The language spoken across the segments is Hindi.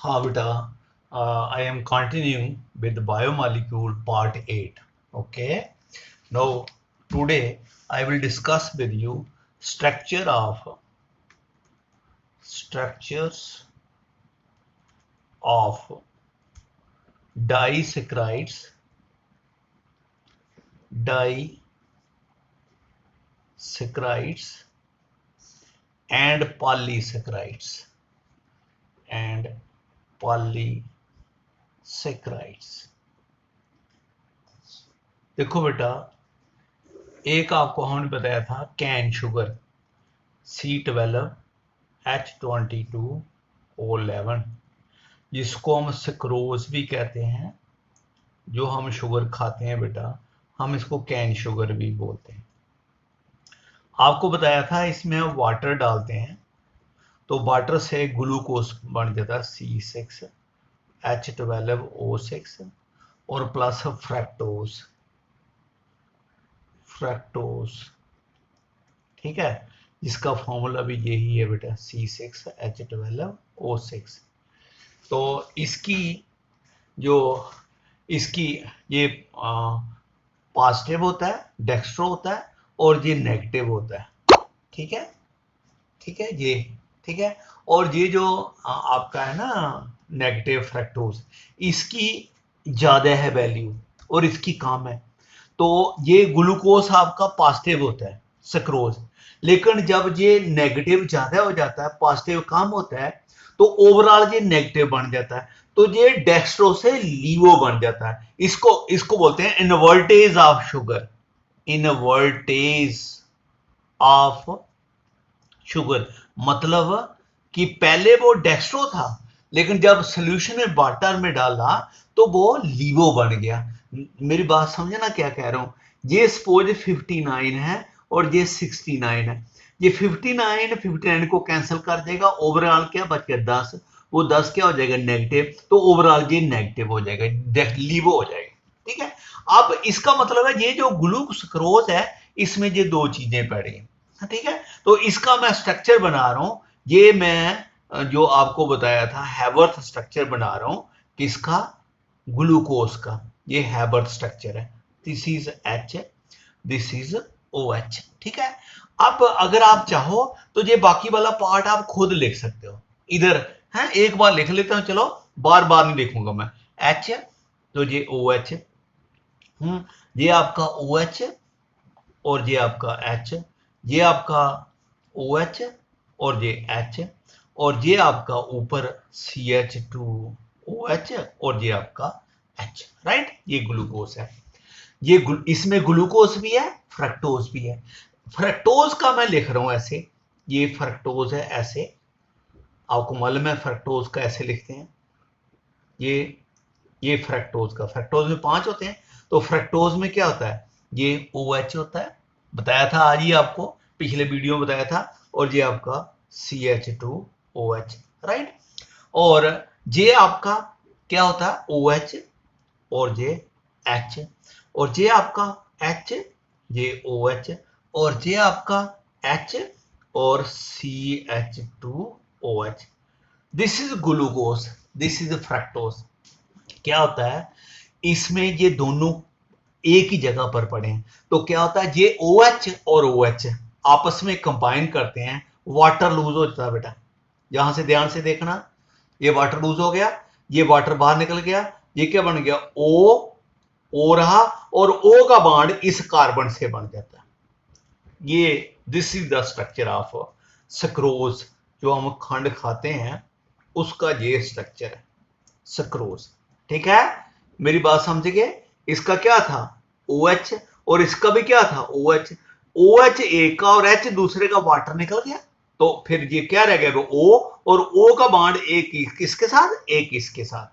हाँ बेटा, I am continuing with biomolecule part 8. Okay, now today I will discuss with you structures of disaccharides, and polysaccharides देखो बेटा, एक आपको हमने बताया था कैन शुगर C12H22O11, जिसको हम सक्रोज भी कहते हैं। जो हम शुगर खाते हैं बेटा, हम इसको कैन शुगर भी बोलते हैं। आपको बताया था इसमें हम वाटर डालते हैं तो वाटर से ग्लूकोज बन जाता है C6H12O6 और प्लस फ्रैक्टोज, ठीक है, जिसका फॉर्मूला भी यही है बेटा, C6H12O6। तो इसकी ये पॉजिटिव होता है, डेक्स्ट्रो होता है, और ये नेगेटिव होता है। ठीक है, ये ठीक है। और ये जो आपका है ना नेगेटिव फ्रैक्टोज, इसकी ज्यादा है वैल्यू और इसकी कम है। तो ये ग्लूकोज आपका पॉजिटिव होता है सक्रोज, लेकिन जब ये नेगेटिव ज्यादा हो जाता है, पॉजिटिव कम होता है, तो ओवरऑल ये नेगेटिव बन जाता है। तो ये डेक्स्ट्रो से लीवो बन जाता है। इसको बोलते हैं इनवर्टेज ऑफ शुगर, मतलब कि पहले वो डेक्स्ट्रो था, लेकिन जब सोल्यूशन में वाटर में डाला तो वो लीवो बन गया। मेरी बात समझे ना क्या कह रहा हूं। ये सपोज 59 है और ये 69 है। ये 59 को कैंसिल कर देगा, ओवरऑल क्या बच गया 10। वो 10 क्या हो जाएगा नेगेटिव, तो ओवरऑल ये नेगेटिव हो जाएगा, लीवो हो जाएगा। ठीक है, अब इसका मतलब है ये जो ग्लूकोज है, इसमें ये दो चीजें पड़ी हैं। ठीक है, तो इसका मैं स्ट्रक्चर बना रहा हूं। ये मैं जो आपको बताया था हैवर्थ स्ट्रक्चर बना रहा हूं, किसका, ग्लूकोज का। ये हैवर्थ स्ट्रक्चर है। This is H, this is OH। ठीक है, अब अगर आप चाहो तो ये बाकी वाला पार्ट आप खुद लिख सकते हो इधर है। एक बार लिख लेता हूं, चलो बार बार नहीं लिखूंगा मैं। H, तो ये OH, ये आपका OH और ये आपका H, ये आपका OH और ये H, और ये आपका ऊपर CH2OH और ये आपका H, राइट। ये ग्लूकोज है। इसमें ग्लूकोज भी है, फ्रक्टोज भी है। फ्रक्टोज का मैं लिख रहा हूं ऐसे, ये फ्रक्टोज है ऐसे। आपको मालूम है फ्रक्टोज का ऐसे लिखते हैं। ये फ्रक्टोज में 5 होते हैं। तो फ्रक्टोज में क्या होता है, ये OH होता है, बताया था आज ही आपको, पिछले वीडियो में बताया था। और ये आपका CH2OH, राइट। और ये आपका क्या होता है, OH और ये H, और ये आपका H, ये OH, और ये आपका H और CH2OH। This is glucose, this is fructose. क्या होता है, इसमें ये दोनों एक ही जगह पर पड़े हैं, तो क्या होता है, ये OH और OH आपस में कंबाइन करते हैं, वाटर लूज हो जाता है बेटा। यहां से ध्यान से देखना, ये वाटर लूज हो गया, ये वाटर बाहर निकल गया, ये क्या बन गया, O रहा, और O का बॉन्ड इस कार्बन से बन जाता है। ये this is the structure of sucrose. जो हम खंड खाते हैं उसका ये स्ट्रक्चर है सक्रोज। ठीक है, मेरी बात समझ गए। इसका क्या था, OH, और इसका भी क्या था, OH एक का और H दूसरे का, वाटर निकल गया, तो फिर ये क्या रह गया, O, और O का बॉन्ड एक किसके साथ, एक इसके साथ।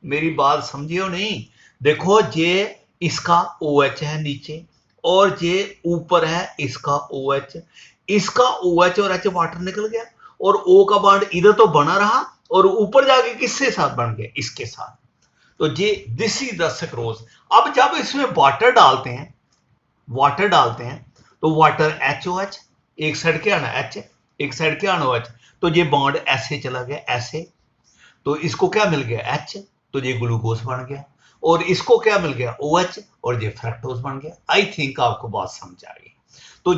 मेरी बात समझिए नहीं। देखो ये इसका OH है नीचे, और ये ऊपर है इसका OH। इसका OH और H वाटर निकल गया, और O का बॉन्ड इधर तो बना रहा, और ऊपर जाके किसके साथ बन गया, इसके साथ। तो ये दिस इज द सक्रोज। अब जब इसमें वाटर डालते हैं तो वाटर HOH, एक साइड क्या आना H, एक साइड क्या आना OH, तो ये बॉन्ड ऐसे चला गया, ऐसे। तो इसको क्या मिल गया H, तो ये ग्लूकोज बन गया, और इसको क्या मिल गया OH, और ये फ्रक्टोज बन गया। आई थिंक आपको बात समझ आ गई। तो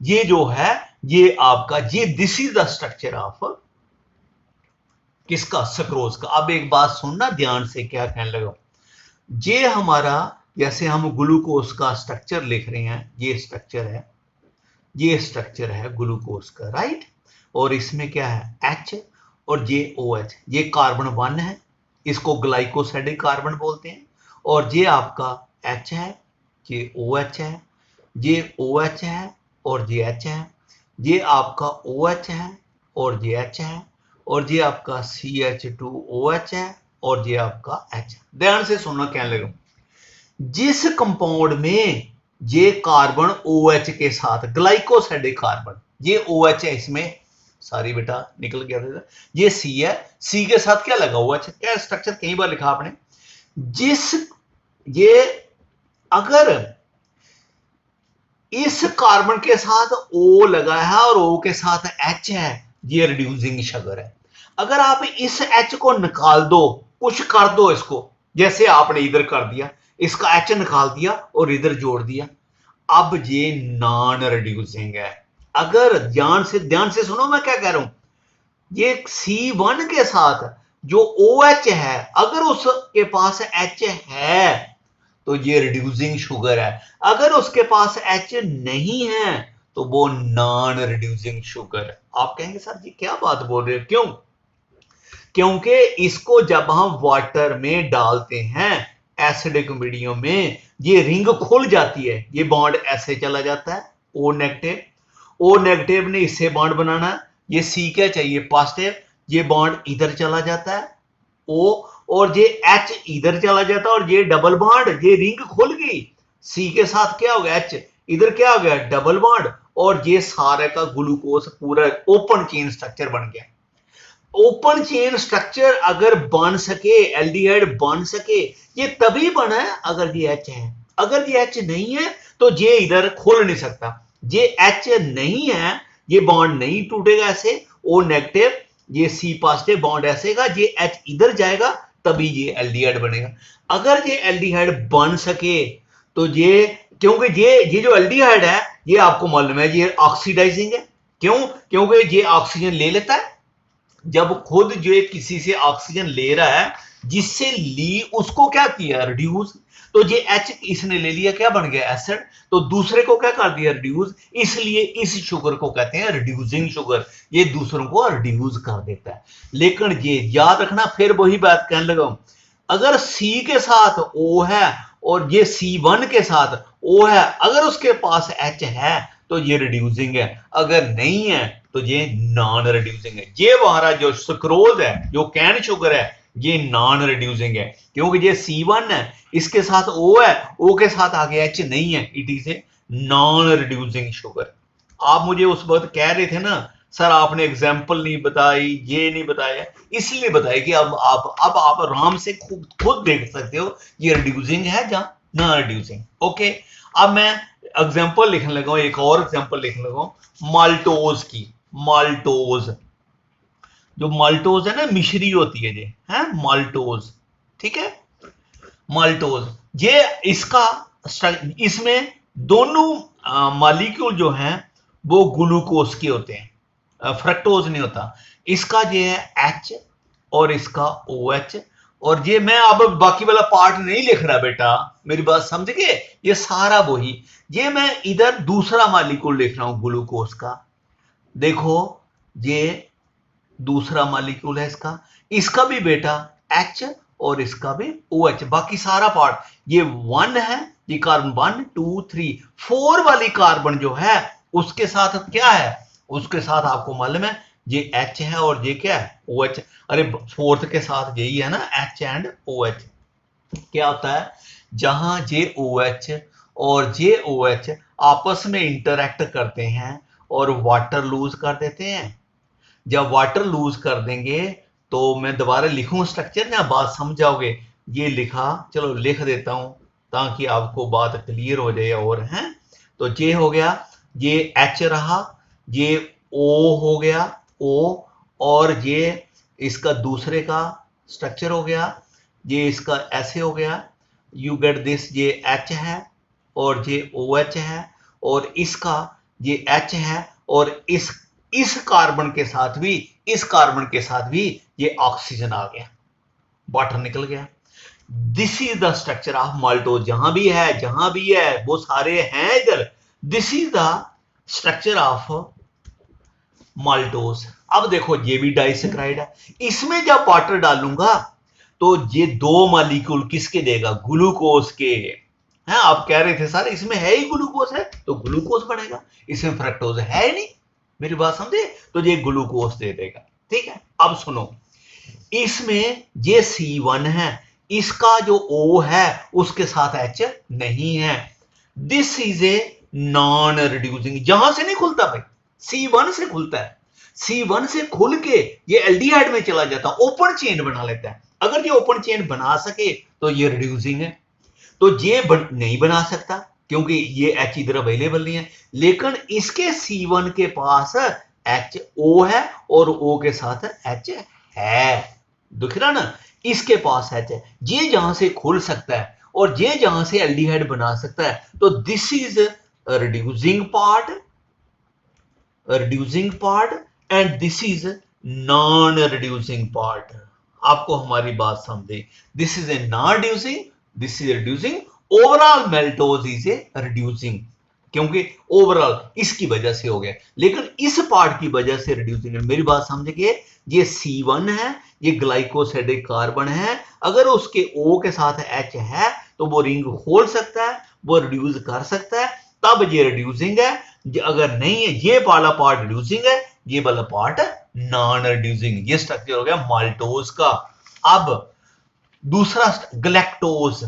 ये जो है ये आपका ये this is the structure of किसका, सक्रोज का। अब एक बात सुनना ध्यान से, क्या कहने लगा, ये हमारा जैसे हम ग्लूकोज का स्ट्रक्चर लिख रहे हैं, ये स्ट्रक्चर है ग्लूकोज का, राइट। और इसमें क्या है H और ये OH, ये कार्बन 1 है, इसको ग्लाइकोसाइडिक कार्बन बोलते हैं। और ये आपका H है, ये OH है, ये OH है और ये H है, ये आपका OH है और ये H है, और ये आपका CH2OH है और ये आपका H। ध्यान से सुनना क्या लगा, जिस कंपाउंड में ये कार्बन OH के साथ ग्लाइकोसाइडिक कार्बन, ये OH है, इसमें सारी बेटा निकल गया था, ये C है, C के साथ क्या लगा OH, क्या स्ट्रक्चर कई बार लिखा आपने, जिस ये अगर इस कार्बन के साथ O लगा है और O के साथ H है, ये रिड्यूसिंग शुगर है। अगर आप इस H को निकाल दो, पुश कर दो इसको, जैसे आपने इधर कर दिया, इसका H निकाल दिया और इधर जोड़ दिया, अब ये नॉन रिड्यूसिंग है। अगर ध्यान से सुनो मैं क्या कह रहा हूं, ये C1 के साथ जो OH है, अगर उसके पास H है तो ये रिड्यूसिंग शुगर है, अगर उसके पास H नहीं है तो वो नॉन रिड्यूसिंग शुगर है। आप कहेंगे सर जी क्या बात बोल रहे हो, क्यों, क्योंकि इसको जब हम वाटर में डालते हैं एसिडिक मीडियम में, ये रिंग खुल जाती है, ये बॉन्ड ऐसे चला जाता है O नेगेटिव, O नेगेटिव ने इससे बॉन्ड बनाना, ये C क्या चाहिए पॉजिटिव, ये बॉन्ड इधर चला जाता है O, और ये H इधर चला जाता है, और ये डबल बॉन्ड, ये रिंग खुल गई, C के साथ क्या हो गया H, इधर क्या हो गया डबल बॉन्ड, और ये सारे का ग्लूकोज पूरा ओपन चेन स्ट्रक्चर बन गया। ओपन चेन स्ट्रक्चर अगर बन सके, एल्डिहाइड बन सके, ये तभी बना है अगर ये H है, अगर ये H नहीं है तो ये इधर खोल नहीं सकता, ये H नहीं है, ये बॉन्ड नहीं टूटेगा ऐसे, O नेगेटिव, ये C पॉजिटिव बॉन्ड ऐसे का, ये H इधर जाएगा तभी ये एल्डिहाइड बनेगा। अगर ये एल्डिहाइड बन सके तो ये, क्योंकि ये जो एल्डिहाइड है ये आपको मालूम है ये ऑक्सीडाइजिंग है, क्यों, क्योंकि ये ऑक्सीजन ले लेता है, जब खुद जो किसी से ऑक्सीजन ले रहा है, जिससे ली उसको क्या किया रिड्यूस, तो ये H इसने ले लिया, क्या बन गया एसिड, तो दूसरे को क्या कर दिया रिड्यूस, इसलिए इस शुगर को कहते हैं रिड्यूसिंग शुगर, ये दूसरों को रिड्यूस कर देता है। लेकिन ये याद रखना, फिर वही बात कहने लगा, अगर C के साथ O है और ये C1 के साथ O है, अगर उसके पास H है तो ये रिड्यूसिंग है, अगर नहीं है तो ये नॉन रिड्यूसिंग है। ये हमारा जो सुक्रोज है, जो कैन शुगर है, ये नॉन रिड्यूसिंग है, क्योंकि ये C1 है, इसके साथ O है, O के साथ आगे H नहीं है, it is a non reducing sugar. आप मुझे उस वक्त कह रहे थे ना सर आपने एग्जाम्पल नहीं बताई, ये नहीं बताया, इसलिए बताया कि अब आप आराम से खुद देख सकते हो ये रिड्यूसिंग है या नॉन रिड्यूसिंग। ओके, अब मैं एग्जाम्पल लिखने लगा हूं, एक और एग्जाम्पल लिखने लगा हूं माल्टोज की। माल्टोज, जो माल्टोज है ना, मिश्री होती है ये, है माल्टोज, ठीक है। माल्टोज, ये इसका इसमें दोनों मॉलिक्यूल जो हैं वो ग्लूकोज के होते हैं, फ्रक्टोज नहीं होता। इसका ये है H और इसका OH, और ये मैं अब बाकी वाला पार्ट नहीं लिख रहा बेटा, मेरी बात समझ गए, ये सारा वही, ये मैं इधर दूसरा मॉलिक्यूल लिख रहा हूं ग्लूकोज का। देखो ये दूसरा मॉलिक्यूल है इसका भी बेटा H और इसका भी OH, बाकी सारा पार्ट ये 1 है, ये कार्बन 1 2 3 4 वाली कार्बन जो है उसके साथ क्या है, उसके साथ आपको मालूम है ये H है और ये क्या है OH। अरे फोर्थ के साथ यही है ना H एंड OH। क्या होता है, जहां ये OH और ये OH आपस में इंटरैक्ट करते हैं और वाटर लूज कर देते हैं। जब वाटर लूज कर देंगे तो मैं दोबारा लिखूं स्ट्रक्चर ना, बात समझ जाओगे। ये लिखा, चलो लिख देता हूं ताकि आपको बात क्लियर हो जाए। और है तो ये हो गया, ये H रहा, ये O हो गया O, और ये इसका दूसरे का स्ट्रक्चर हो गया, ये इसका ऐसे हो गया, यू गेट दिस, ये H है और ये OH है, और इसका ये H है, और इस कार्बन के साथ भी, इस कार्बन के साथ भी ये ऑक्सीजन आ गया, वाटर निकल गया। This is the structure of maltose. जहां भी है वो सारे हैं इधर। This is the structure of maltose. अब देखो ये भी डाइसेक्राइड है, इसमें जब वाटर डालूंगा तो ये दो मॉलिक्यूल किसके देगा, ग्लूकोज के। हैं, आप कह रहे थे सर इसमें है ही ग्लूकोज है, तो ग्लूकोज बनेगा, इसमें फ्रक्टोज है नहीं, मेरी बात समझे, तो ये ग्लूकोज दे देगा। ठीक है, अब सुनो, इसमें ये C1 है, इसका जो O है उसके साथ H नहीं है। This is a non reducing, जहां से नहीं खुलता भाई, C1 से खुलता है, C1 से खुल के ये एल्डिहाइड में चला जाता है, ओपन चेन बना लेता है। अगर ये ओपन चेन बना सके तो ये रिड्यूसिंग है, तो ये नहीं बना सकता क्योंकि ये H इधर अवेलेबल नहीं है। लेकिन इसके C1 के पास HO है और O के साथ H है, दिख रहा ना, इसके पास H है, ये जहां से खुल सकता है और ये जहां से एल्डिहाइड बना सकता है, तो this is reducing part and this is non reducing part. आपको हमारी बात समझे, this is a non reducing, this is reducing, overall maltose is a reducing, क्योंकि ओवरऑल इसकी वजह से हो गया, लेकिन इस पार्ट की वजह से रिड्यूसिंग है। मेरी बात समझिए, ये C1 है, ये ग्लाइकोसिडिक कार्बन है, अगर उसके O के साथ H है तो वो रिंग खोल सकता है, वो रिड्यूस कर सकता है, तब ये रिड्यूसिंग है। अगर नहीं है, ये वाला पार्ट रिड्यूसिंग है, ये वाला पार्ट नॉन रिड्यूसिंग। ये स्ट्रक्चर हो गया माल्टोज का। अब दूसरा गलैक्टोज,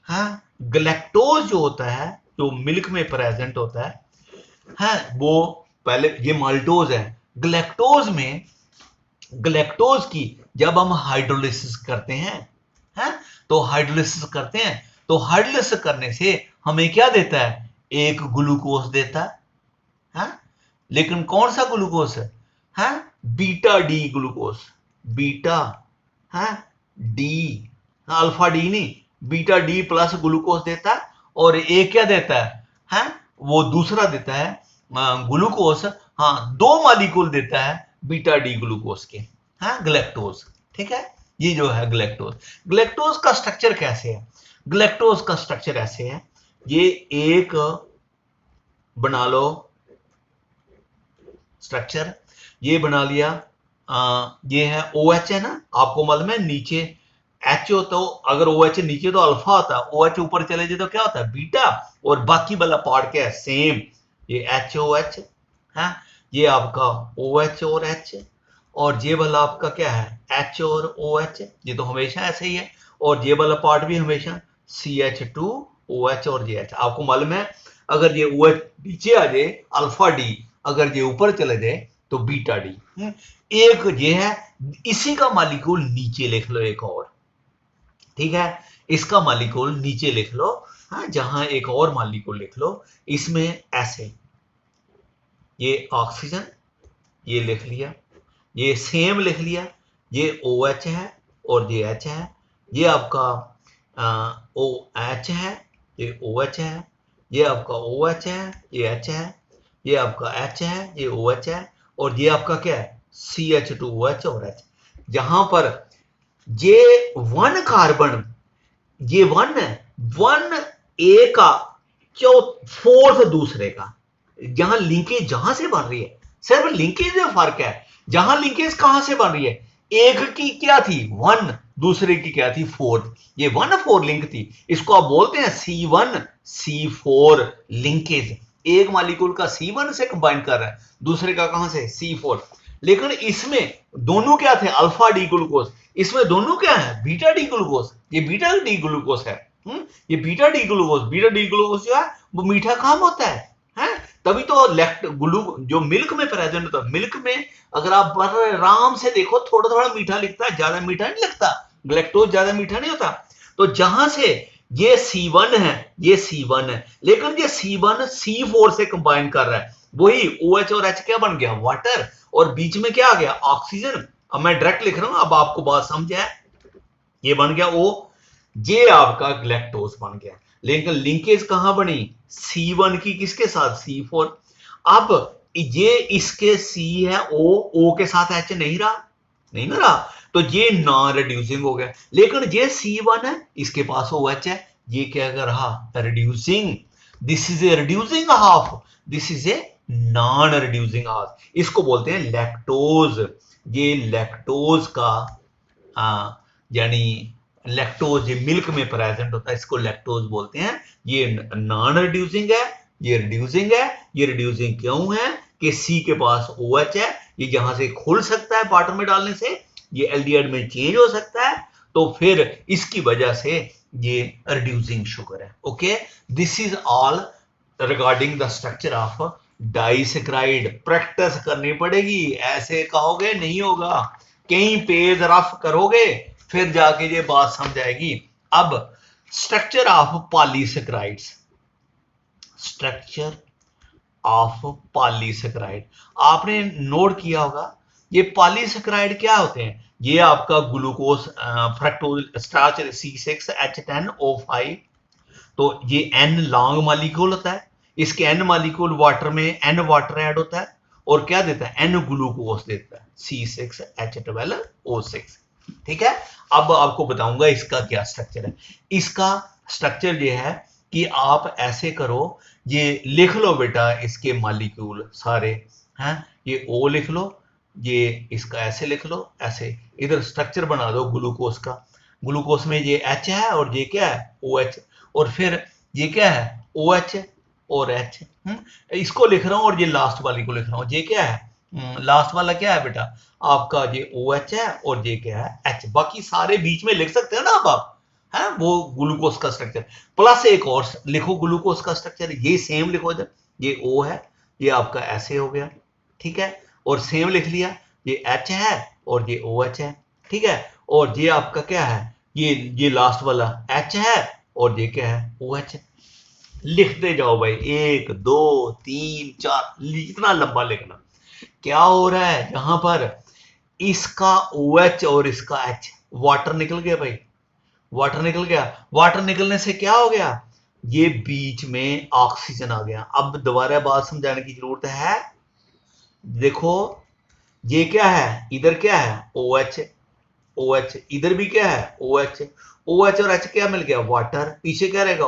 हाँ, गलैक्टोज जो होता है, जो मिल्क में प्रेजेंट होता है, वो पहले ये माल्टोज है। ग्लैक्टोज की जब हम हाइड्रोलिसिस करते हैं, तो हाइड्रोलिसिस करने से हमें क्या देता है, एक ग्लूकोज देता है, लेकिन कौन सा ग्लूकोज है, beta D glucose, beta D, alpha D नहीं, बीटा डी प्लस ग्लूकोज देता है, और एक क्या देता है, वो दूसरा देता है ग्लूकोज, दो मॉलिक्यूल देता है बीटा डी ग्लूकोज के, ग्लैक्टोज। ठीक है, ये जो है ग्लैक्टोज का स्ट्रक्चर कैसे है, ग्लैक्टोज का स्ट्रक्चर ऐसे है, ये एक बना लो स्ट्रक्चर, ये बना लिया, ये है OH है ना, आपको मालूम है नीचे H हो, तो अगर OH नीचे तो अल्फा होता है, OH ऊपर चले जाए तो क्या होता है, बीटा, और बाकी वाला पार्ट क्या है, सेम, ये HOH है, ये आपका OH और H, और ये वाला आपका क्या है, H और OH, ये तो हमेशा ऐसे ही है, और ये वाला पार्ट भी हमेशा CH2OH और ये H। आपको मालूम है अगर ये OH नीचे आ जाए अल्फा डी, अगर ये ऊपर चले जाए तो बीटा डी। एक ये है, इसी का मॉलिक्यूल नीचे लिख लो एक और, ठीक है, इसका मॉलिक्यूल नीचे लिख लो, जहां एक और मॉलिक्यूल लिख लो, इसमें ऐसे, ये ऑक्सीजन, ये लिख लिया, ये सेम लिख लिया, ये OH है और ये H है, ये आपका OH है, ये OH है, ये आपका OH है, ये H है, ये आपका H है, ये OH है, और ये आपका क्या है, CH2OH और H। जहां पर ये 1 कार्बन, ये 1 है, 1A का फोर्थ दूसरे का, जहां लिंकेज जहां से बन रही है, सिर्फ लिंकेज में फर्क है। जहां लिंकेज कहां से बन रही है, एक की क्या थी 1, दूसरे की क्या थी 4, ये 1-4 लिंक थी, इसको आप बोलते हैं C1-C4 लिंकेज। एक मॉलिक्यूल का C1 से कंबाइन कर रहा है, दूसरे का कहां से, C4। लेकिन इसमें दोनों क्या थे, अल्फा डी ग्लूकोज, इसमें दोनों क्या है, बीटा डी ग्लूकोज, ये बीटा डी ग्लूकोज है, ये बीटा डी ग्लूकोज जो है वो मीठा काम होता है, तभी तो जो मिल्क में प्रेजेंट होता है, मिल्क में अगर आप आराम से देखो थोड़ा थोड़ा मीठा लिखता है, ज्यादा मीठा नहीं लिखता, ग्लैक्टोज ज्यादा मीठा नहीं होता। तो जहां से ये C1 है, ये C1 है, लेकिन ये C1 C4 से कंबाइन कर रहा है, वही OH और H क्या बन गया, वाटर, और बीच में क्या आ गया, ऑक्सीजन। अब मैं डायरेक्ट लिख रहा हूं, अब आपको बात समझ है। ये बन गया ओ, ये आपका ग्लैक्टोज बन गया, लेकिन लिंकेज कहां बनी, C1 की किसके साथ, C4। अब ये इसके C है O के साथ H नहीं रहा, नहीं ना रहा, तो ये नॉन रिड्यूसिंग हो गया। लेकिन ये C1 है, इसके पास OH है, ये क्या कर रहा, reducing. This is a reducing half, this is a non reducing half, इसको बोलते हैं लैक्टोज। ये लैक्टोज का यानी लैक्टोज ये मिल्क में प्रेजेंट होता है, इसको लैक्टोज बोलते हैं। ये नॉन रिड्यूसिंग है, ये रिड्यूसिंग है। ये रिड्यूसिंग क्यों है कि सी के पास OH है, ये जहां से खुल सकता है वाटर में डालने से, ये एल्डिहाइड में चेंज हो सकता है, तो फिर इसकी वजह से ये रिड्यूसिंग शुगर है। Okay, this is all regarding the structure of disaccharide. Practice करनी पड़ेगी, ऐसे कहोगे नहीं होगा, कहीं पेज रफ करोगे फिर जाके ये बात समझ आएगी। अब structure of polysaccharides, structure of polysaccharide आपने नोट किया होगा। ये पॉलीसेक्राइड क्या होते हैं, ये आपका ग्लूकोज फ्रक्टोज स्टार्च C6H10O5, तो ये N लॉन्ग मॉलिक्यूल होता है, इसके N मॉलिक्यूल वाटर में N वाटर ऐड होता है और क्या देता है, N ग्लूकोज देता है, C6H12O6। ठीक है, अब आपको बताऊंगा इसका क्या स्ट्रक्चर है। इसका स्ट्रक्चर ये है कि आप ऐसे करो, ये लिख लो बेटा इसके मॉलिक्यूल सारे हैं, ये O लिख लो, ये इसका ऐसे लिख लो, ऐसे इधर स्ट्रक्चर बना दो ग्लूकोज का। ग्लूकोज में ये H है और ये क्या है, OH, और फिर ये क्या है, OH और H। इसको लिख रहा हूं और ये लास्ट वाली को लिख रहा हूं, ये क्या है, लास्ट वाला क्या है बेटा आपका, ये OH है और ये क्या है, H। बाकी सारे बीच में लिख सकते हो ना आप है, वो ग्लूकोज का स्ट्रक्चर प्लस एक और लिखो ग्लूकोज का स्ट्रक्चर, ये सेम लिखो इधर, ये O है, ये आपका ऐसे हो गया, ठीक है, और सेम लिख लिया, ये H है और ये OH है, ठीक है, और ये आपका क्या है, ये लास्ट वाला H है और ये क्या है, OH। लिखते जाओ भाई, 1 2 3 4, इतना लंबा लिखना। क्या हो रहा है यहां पर, इसका OH और इसका H, वाटर निकल गया भाई, वाटर निकल गया। वाटर निकलने से क्या हो गया, ये बीच में ऑक्सीजन आ गया। अब दोबारा बात समझाने की जरूरत है, देखो ये क्या है, इधर क्या है, OH, OH, इधर भी क्या है, OH, OH और H क्या मिल गया, वाटर, पीछे क्या रहेगा,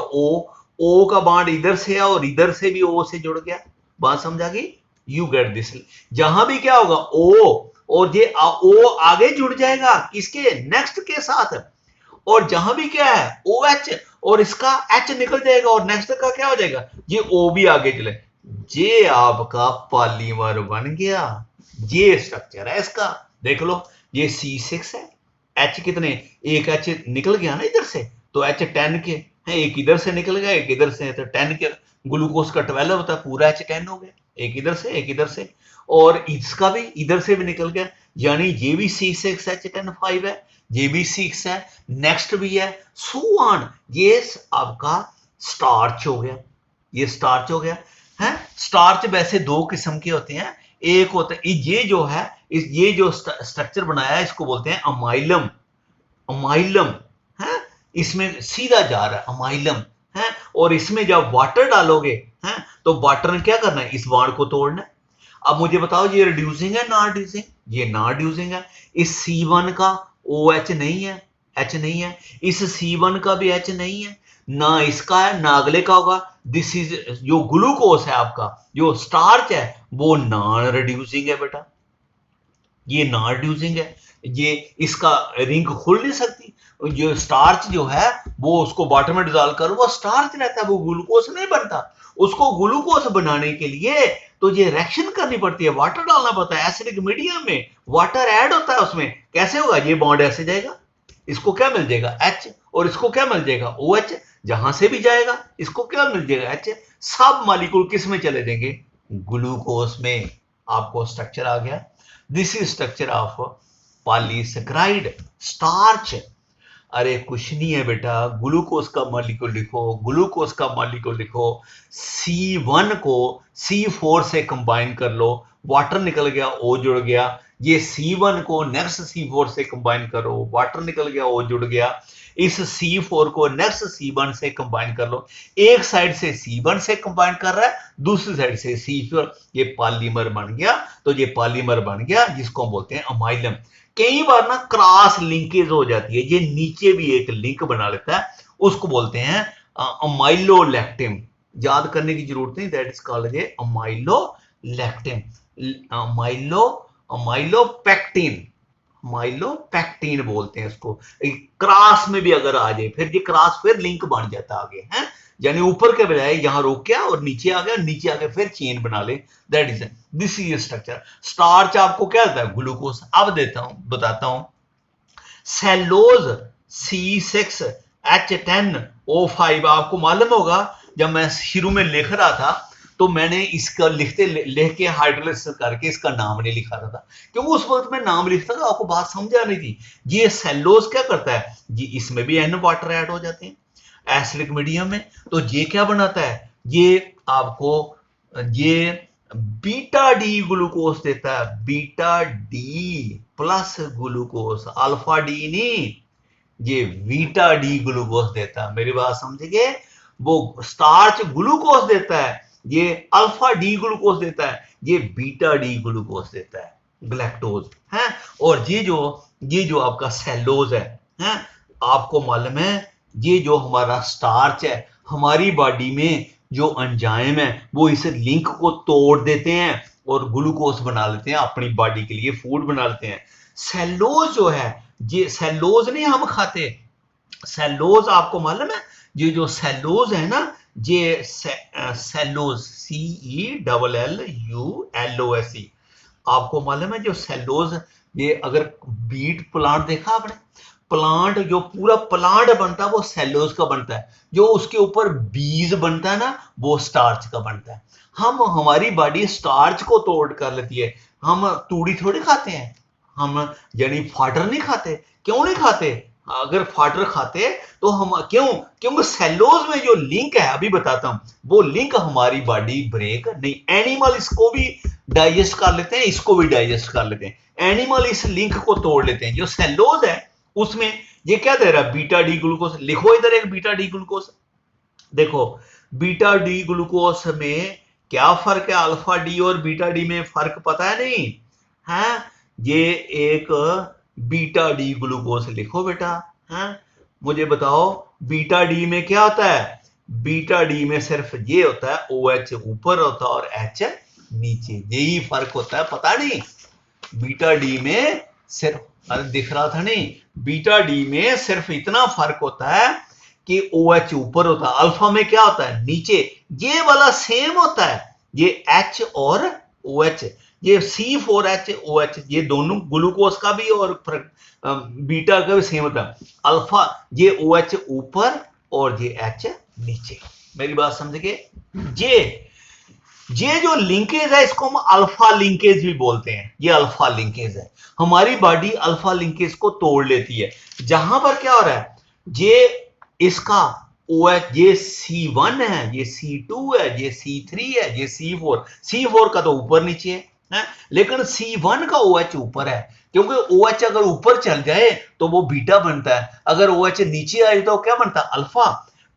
O का बॉन्ड इधर से है और इधर से भी O से जुड़ गया। बात समझा गई, यू गेट दिस। जहां भी क्या होगा, O और ये O आगे जुड़ जाएगा किसके, नेक्स्ट के साथ, और जहां भी क्या है OH और इसका H निकल जाएगा और नेक्स्ट का क्या हो जाएगा, ये O भी आगे चले, ये आपका पॉलीमर बन गया। ये स्ट्रक्चर है इसका, देख लो, ये C6 है, H कितने, एक H निकल गया ना इधर से, तो H10 के है, एक इधर से निकल गया, एक इधर से, तो 10 के, ग्लूकोज का 12 होता है, पूरा H10 हो गया, एक इधर से एक इधर से, और इसका भी इधर से भी निकल गया, यानी ये भी C6H10O5 है, ये भी 6 है, नेक्स्ट भी है, सो ऑन। ये आपका स्टार्च हो गया, ये स्टार्च हो गया है। स्टार्च वैसे दो किस्म के होते हैं, एक होता है ये जो है, ये जो स्ट्रक्चर बनाया है इसको बोलते हैं अमाइलम, अमाइलम है, इसमें सीधा जा रहा है अमाइलम है, और इसमें जब वाटर डालोगे है तो वाटर ने क्या करना है, इस बॉन्ड को तोड़ना है। अब मुझे बताओ ये रिड्यूसिंग है नॉन रिड्यूसिंग, ये नॉन रिड्यूसिंग है। इस C1 का OH नहीं है, H नहीं है, इस C1 का भी H नहीं है, ना इसका है ना अगले का होगा। दिस इज जो ग्लूकोज है आपका, जो स्टार्च है वो नॉन रिड्यूसिंग है बेटा, ये नॉन रिड्यूसिंग है, ये इसका रिंग खुल नहीं सकती। जो स्टार्च जो है वो उसको वाटर में डिजॉल्व करो, वो स्टार्च रहता है, वो ग्लूकोज नहीं बनता। उसको ग्लूकोज बनाने के लिए तो ये रिएक्शन करनी पड़ती है, वाटर डालना पड़ता है, एसिडिक मीडियम में वाटर ऐड होता है उसमें। कैसे होगा, ये बॉन्ड ऐसे जाएगा, इसको क्या मिल जाएगा, H, और इसको क्या मिल जाएगा, OH, जहां से भी जाएगा इसको क्या मिल जाएगा, H। सब मॉलिक्यूल किस में चले जाएंगे, ग्लूकोज में। आपको स्ट्रक्चर आ गया, this is structure of polysaccharide starch. अरे कुछ नहीं है बेटा, ग्लूकोज का मॉलिक्यूल लिखो, ग्लूकोज का मॉलिक्यूल लिखो, C1 को C4 से कंबाइन कर लो, वाटर निकल गया, O जुड़ गया, ये C1 को नेक्स्ट C4 से कंबाइन करो, वाटर निकल गया, O जुड़ गया, इस C4 को नेक्स्ट C1 से कंबाइन कर लो, एक साइड से C1 से कंबाइन कर रहा है, दूसरी साइड से C4, ये पॉलीमर बन गया। तो ये पॉलीमर बन गया जिसको हम बोलते हैं अमाइलम। कई बार ना क्रॉस लिंकेज हो जाती है, ये नीचे भी एक लिंक बना लेता है, उसको बोलते हैं अमाइलोलैक्टिन। याद करने की जरूरत नहीं, that is called a amylolactin, amylopectin, amylopectin बोलते हैं इसको। क्रॉस में भी अगर आ जाए फिर ये क्रॉस फिर लिंक बन जाता है आगे, है यानी ऊपर के बजाय यहां रोक गया और नीचे आ गया, नीचे आके फिर चेन बना ले, that is this is structure. Starch आपको क्या देता है? ग्लूकोज। अब बताता हूं सेलोज C6H10O5। आपको मालूम होगा जब मैं शुरू में लिख रहा था तो मैंने इसका लिख के हाइड्रोलाइसिस करके इसका नाम नहीं लिखा था, क्योंकि उस वक्त मैं नाम लिखता था आपको बात समझ आ रही थी। ये सेलोज क्या करता है जी, इसमें भी N वाटर ऐड हो जाते हैं एसिडिक मीडियम में, तो ये क्या बनाता है? ये आपको ये बीटा डी ग्लूकोज देता है, beta D plus glucose, alpha D नहीं, ये बीटा डी ग्लूकोज देता है। मेरी बात समझ गए? वो स्टार्च ग्लूकोज देता है, ये अल्फा डी ग्लूकोज देता है, ये बीटा डी ग्लूकोज देता है, ग्लैक्टोज है। और ये जो आपका सेलोज है, आपको मालूम है ये जो हमारा स्टार्च है, हमारी बॉडी में जो एंजाइम है वो इस लिंक को तोड़ देते हैं और ग्लूकोज बना लेते हैं, अपनी बॉडी के लिए फूड बना लेते हैं। सेलोज जो है, ये सेलोज नहीं हम खाते, सेलोज आपको मालूम है, ये जो सेलोज है ना, ये सेलोज CELLULOSE, आपको मालूम है जो सेलोज, ये अगर बीट प्लांट देखा आपने, प्लांट जो पूरा प्लांट बनता है वो सेलोज का बनता है, जो उसके ऊपर बीज बनता है ना वो स्टार्च का बनता है। हमारी बॉडी स्टार्च को तोड़ कर लेती है, हम तूड़ी थोड़ी खाते हैं, हम यानी फाटर नहीं खाते। क्यों नहीं खाते? अगर फाटर खाते तो हम क्यों? क्योंकि सेलोज में जो लिंक है, अभी बताता हूं, वो लिंक हमारी बॉडी ब्रेक नहीं, एनिमल इसको भी डाइजेस्ट कर लेते हैं, इसको भी डाइजेस्ट कर लेते हैं, एनिमल इस लिंक को तोड़ लेते हैं। जो सेलोज है उसमें ये क्या दे रहा है? Beta D glucose. लिखो इधर एक बीटा डी ग्लूकोज, देखो बीटा डी ग्लूकोज में क्या फर्क है? अल्फा डी और बीटा डी में फर्क पता है नहीं है? ये एक बीटा डी ग्लूकोज लिखो बेटा, है मुझे बताओ बीटा डी में क्या होता है? बीटा डी में सिर्फ ये होता है OH ऊपर होता है और H नीचे, यही फर्क होता है, पता नहीं? बीटा डी में सिर्फ, अरे दिख रहा था नहीं, बीटा डी में सिर्फ इतना फर्क होता है कि OH ऊपर होता है, अल्फा में क्या होता है? नीचे। ये वाला सेम होता है, ये H और OH, ये C4HOH, ये दोनों ग्लूकोज का भी और बीटा का भी सेम होता है। अल्फा ये OH ऊपर और ये H नीचे। मेरी बात समझ गए? ये जो लिंकेज है इसको हम अल्फा लिंकेज भी बोलते हैं, ये अल्फा लिंकेज है। हमारी बॉडी अल्फा लिंकेज को तोड़ लेती है। जहां पर क्या हो रहा है, ये इसका OH, ये C1 है, ये C2 है, ये C3 है, ये C4 का तो ऊपर नीचे है, लेकिन C1 का OH ऊपर है, क्योंकि OH अगर ऊपर चल जाए तो वो बीटा बनता है, अगर OH नीचे आए तो क्या बनता है? अल्फा।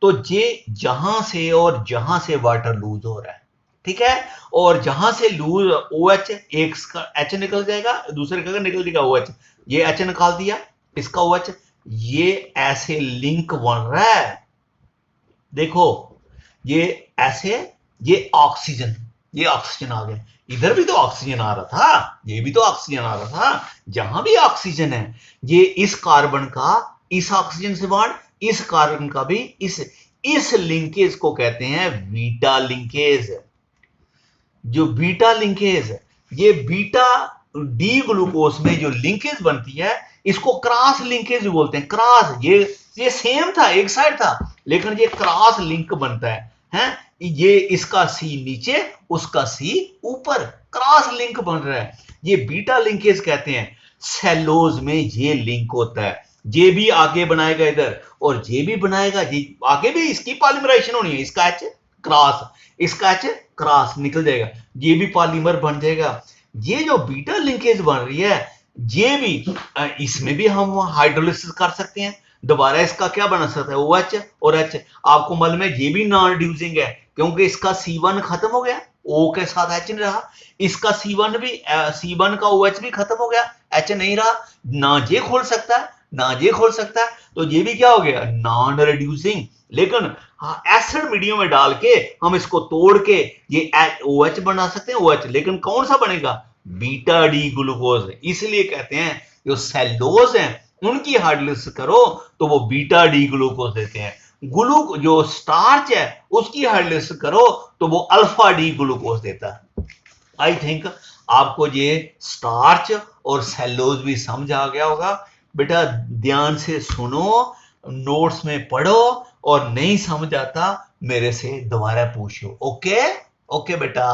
तो ये जहां से और जहां से वाटर लूज हो रहा है, ठीक है, और जहां से लूज OH, एक H निकल जाएगा, दूसरे का निकल जाएगा OH, ये H निकाल दिया, इसका OH, ये ऐसे लिंक बन रहा है। देखो ये ऐसे, ये ऑक्सीजन आ गया, इधर भी तो ऑक्सीजन आ रहा था, ये भी तो ऑक्सीजन आ रहा था, जहां भी ऑक्सीजन है, ये इस कार्बन का इस ऑक्सीजन से बॉन्ड, इस कार्बन का भी इस लिंकेज को कहते हैं बीटा लिंकेज। जो बीटा लिंकेज है, ये बीटा डी ग्लूकोज में जो लिंकेज बनती है इसको क्रॉस लिंकेज बोलते हैं। क्रॉस, ये सेम था, एक साइड था, लेकिन ये क्रॉस लिंक बनता है? ये इसका C नीचे, उसका C ऊपर, क्रॉस लिंक बन रहा है, ये बीटा लिंकेज कहते हैं। सेलोज में ये लिंक होता है, ये भी आगे बनाएगा इधर और ये भी बनाएगा, ये आगे भी इसकी पॉलीमराइजेशन होनी है, इसका H क्रॉस, इसका H क्रॉस निकल जाएगा, ये भी पॉलीमर बन जाएगा, ये जो बीटा लिंकेज बन रही है ये भी इसमें भी हम हाइड्रोलिसिस कर सकते हैं। दोबारा इसका क्या बना सकता है, OH और H। आपको मालूम है ये भी नॉन रिड्यूसिंग है क्योंकि इसका C1 खत्म हो गया, O के साथ H नहीं रहा। इसका C1 भी C1 का OH भी खत्म हो गया, H नहीं रहा। ना ये खोल सकता है ना ये खोल सकता है, तो ये भी क्या हो गया, नॉन रिड्यूसिंग। लेकिन हाँ, एसिड मीडियम में डाल के हम इसको तोड़ के ये OH बना सकते हैं, OH। लेकिन कौन सा बनेगा, बीटा डी ग्लूकोज। इसलिए कहते हैं जो सेलोज हैं उनकी हाइड्रोलिसिस करो तो वो बीटा डी ग्लूकोज देते हैं। जो स्टार्च है उसकी हाइड्रोलिसिस करो तो वो अल्फा डी ग्लूकोज देता है। आई थिंक आपको ये स्टार्च और सेलोज भी समझ आ गया होगा। बेटा ध्यान से सुनो, नोट्स में पढ़ो, और नहीं समझ आता मेरे से दोबारा पूछो। ओके ओके बेटा।